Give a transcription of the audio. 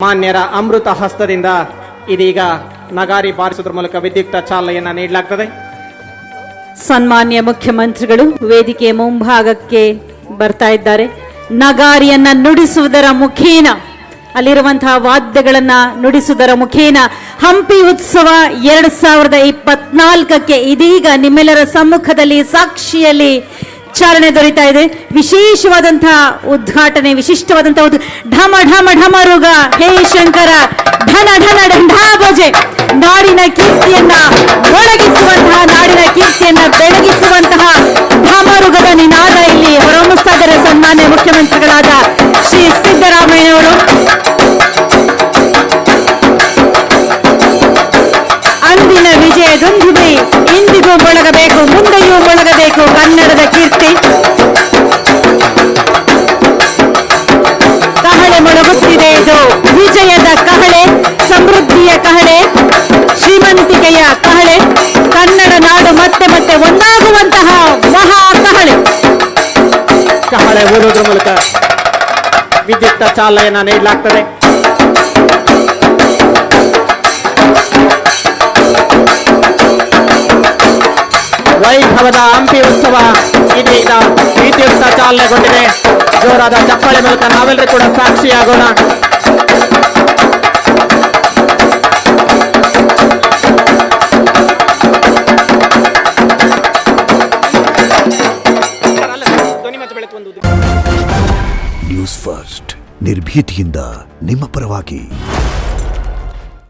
ಮಾನ್ಯರ ಅಮೃತ ಹಸ್ತದಿಂದ ಇದೀಗ ನಗಾರಿ ಬಾರಿಸುವುದರ ಮೂಲಕ ವಿದ್ಯುಕ್ತ ಚಾಲನೆಯನ್ನು ನೀಡಲಾಗುತ್ತದೆ. ಸನ್ಮಾನ್ಯ ಮುಖ್ಯಮಂತ್ರಿಗಳು ವೇದಿಕೆ ಮುಂಭಾಗಕ್ಕೆ ಬರ್ತಾ ಇದ್ದಾರೆ. ನಗಾರಿಯನ್ನ ನುಡಿಸುವುದರ ಮುಖೇನ, ಅಲ್ಲಿರುವಂತಹ ವಾದ್ಯಗಳನ್ನ ನುಡಿಸುವುದರ ಮುಖೇನ ಹಂಪಿ ಉತ್ಸವ 2024ಕ್ಕೆ ಇದೀಗ ನಿಮ್ಮೆಲ್ಲರ ಸಮ್ಮುಖದಲ್ಲಿ ಸಾಕ್ಷಿಯಲ್ಲಿ ಚಾಲನೆ ದೊರೀತಾ ಇದೆ. ವಿಶೇಷವಾದಂತಹ ಉದ್ಘಾಟನೆ, ವಿಶಿಷ್ಟವಾದಂತಹ ಢಮ ಢಮ ಢಮರುಗ ಹೇ ಶಂಕರ ಢನ ಢನ ಢಂಢಾಭಜೆ, ನಾಡಿನ ಕೀರ್ತಿಯನ್ನ ಒಳಗಿಸುವಂತಹ, ನಾಡಿನ ಕೀರ್ತಿಯನ್ನ ಬೆಳಗಿಸುವಂತಹ ಢಮರುಗದ ನಿನಾದ ಇಲ್ಲಿ ಹೊರಹೊಮ್ಮಿಸ್ತಾ ಇದ್ದಾರೆ ಸನ್ಮಾನ್ಯ ಮುಖ್ಯಮಂತ್ರಿಗಳಾದ ಶ್ರೀ ಸಿದ್ದರಾಮಯ್ಯನವರು. ಅಂದಿನ ವಿಜಯದೊಂದಿಗೆ ಇಂದಿಗೂ ಮೊಳಗಬೇಕು, ಮುಂದೆಯೂ ಮೊಳಗಬೇಕು ಕನ್ನಡದ ಕೀರ್ತಿ. ಕಹಳೆ ಮೊಳಗುತ್ತಿದೆ, ಇದು ವಿಜಯದ ಕಹಳೆ, ಸಮೃದ್ಧಿಯ ಕಹಳೆ, ಶ್ರೀಮಂತಿಕೆಯ ಕಹಳೆ, ಕನ್ನಡ ನಾಡು ಮತ್ತೆ ಮತ್ತೆ ಒಂದಾಗುವಂತಹ ಮಹಾ ಕಹಳೆ. ಕಹಳೆ ಊದುವುದರ ಮೂಲಕ ವಿದ್ಯುಕ್ತ ಚಾಲನೆಯನ್ನು ನೀಡಲಾಗುತ್ತದೆ. ವೈಭವದ ಹಂಪಿ ಉತ್ಸವ ಇದೀಗ ವಿದ್ಯುಕ್ತ ಚಾಲನೆಗೊಂಡಿದೆ. ಜೋರಾದ ಚಪ್ಪಾಳೆ ಮೂಲಕ ನಾವೆಲ್ಲರೂ ಕೂಡ ಸಾಕ್ಷಿಯಾಗೋಣ. ನ್ಯೂಸ್ ಫಸ್ಟ್, ನಿರ್ಭೀತಿಯಿಂದ ನಿಮ್ಮ ಪರವಾಗಿ.